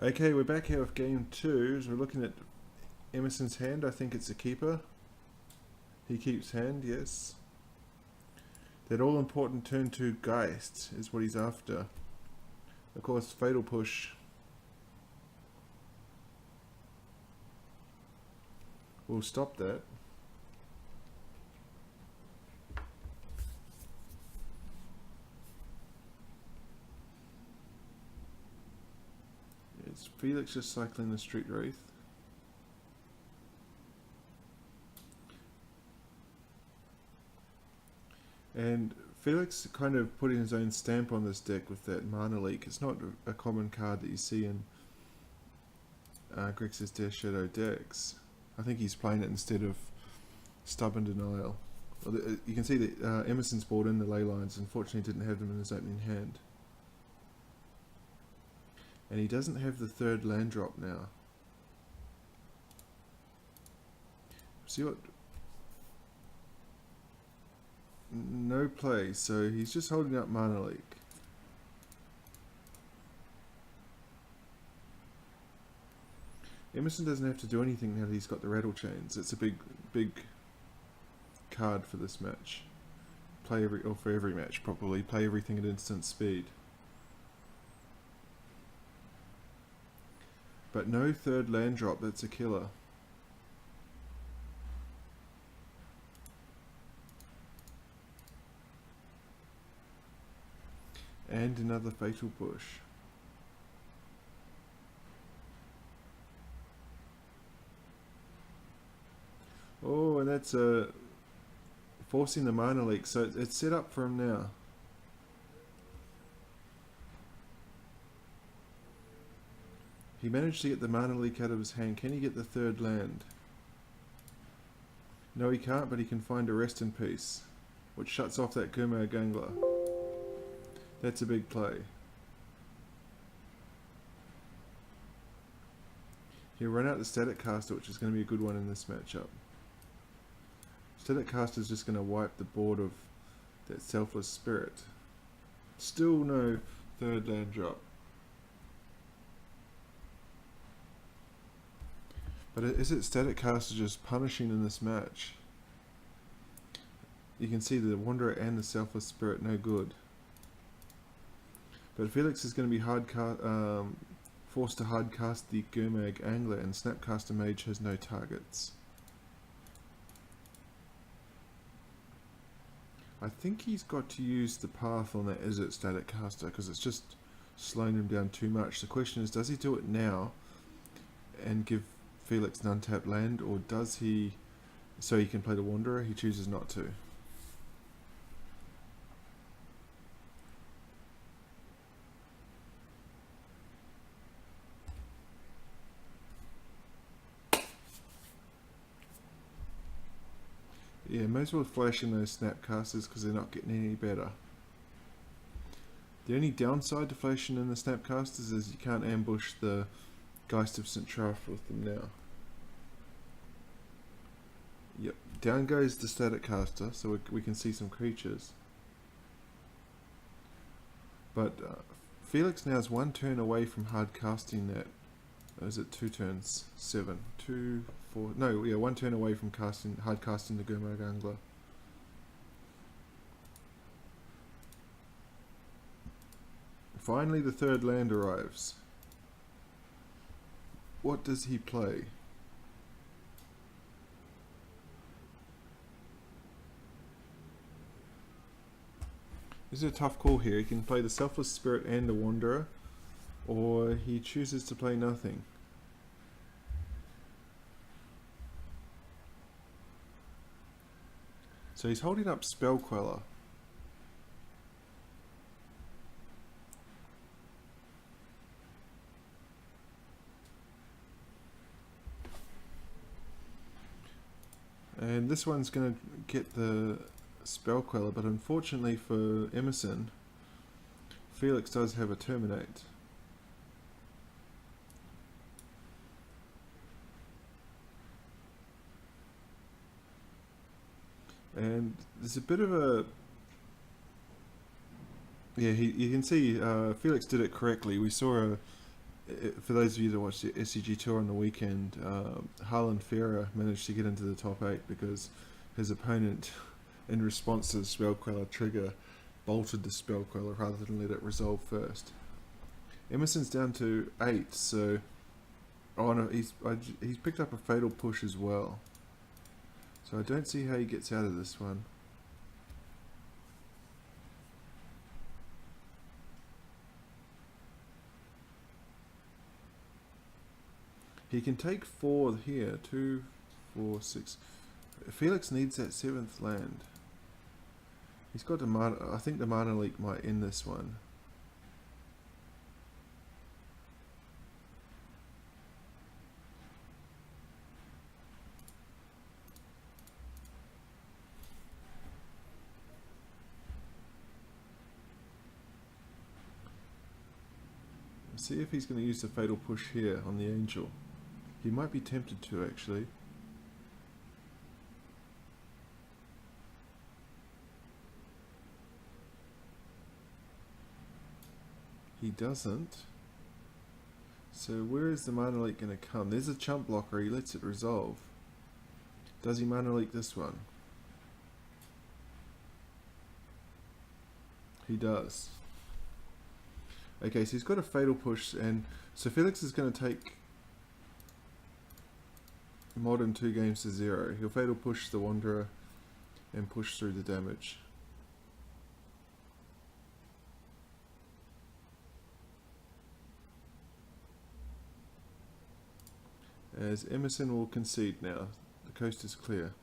Okay, we're back here with game 2. So we're looking at Emerson's hand. I think it's a keeper. He keeps hand, yes. That all-important turn 2 Geist is what he's after. Of course, fatal push will stop that. It's Felix just cycling the Street Wraith. And Felix kind of putting his own stamp on this deck with that mana leak. It's not a common card that you see in Grixis Death Shadow decks. I think he's playing it instead of Stubborn Denial. You can see that Emerson's brought in the ley lines. Unfortunately, didn't have them in his opening hand. And he doesn't have the third land drop now. See what? No play, so he's just holding up mana leak. Emerson doesn't have to do anything now that he's got the rattle chains. It's a big card for this match. Or for every match probably. Play everything at instant speed. But no third land drop, that's a killer. And another fatal push. Oh, and that's forcing the mana leak, so it's set up for him now. He managed to get the mana leak out of his hand. Can he get the third land? No, he can't, but he can find a rest in peace, which shuts off that Gurmag Angler. That's a big play. He'll run out the Static Caster, which is going to be a good one in this matchup. Static Caster is just going to wipe the board of that Selfless Spirit. Still no third land drop. But is it Static Caster just punishing in this match? You can see the Wanderer and the Selfless Spirit no good. But Felix is going to be forced to hard cast the Gurmag Angler, and Snapcaster Mage has no targets. I think he's got to use the path on that Izzet Static Caster because it's just slowing him down too much. The question is, does he do it now and give Felix an untapped land, or does he, so he can play the Wanderer? He chooses not to. Yeah, may as well flash in those Snapcasters because they're not getting any better. The only downside to flashing in the Snapcasters is you can't ambush the Geist of St. Traff with them now. Yep, down goes the Static Caster, so we can see some creatures. But Felix now is one turn away from hard casting that. Or is it 2 turns? 7. 2, 4. No, yeah, 1 turn away from hard casting the Gurmag Angler. Finally, the third land arrives. What does he play? This is a tough call here. He can play the Selfless Spirit and the Wanderer, or he chooses to play nothing. So he's holding up Spell Queller. And this one's going to get the Spell Queller, but unfortunately for Emerson, Felix does have a Terminate. And there's a bit of a... Yeah, you can see Felix did it correctly. We saw For those of you that watched the SCG tour on the weekend, Harlan Ferrer managed to get into the top 8 because his opponent, in response to the Spell Queller trigger, bolted the Spell Queller rather than let it resolve first. Emerson's down to 8, so oh no, he's picked up a Fatal Push as well. So I don't see how he gets out of this one. He can take 4 here, 2, 4, 6. Felix needs that 7th land. He's got the I think the mana leak might end this one. Let's see if he's going to use the Fatal Push here on the Angel. He might be tempted to, actually. He doesn't. So where is the mana leak going to come? There's a chump blocker, he lets it resolve. Does he mana leak this one? He does. Okay, so he's got a Fatal Push, and so Felix is going to take Modern 2 games to 0. He'll Fatal Push the Wanderer and push through the damage. As Emerson will concede now. The coast is clear.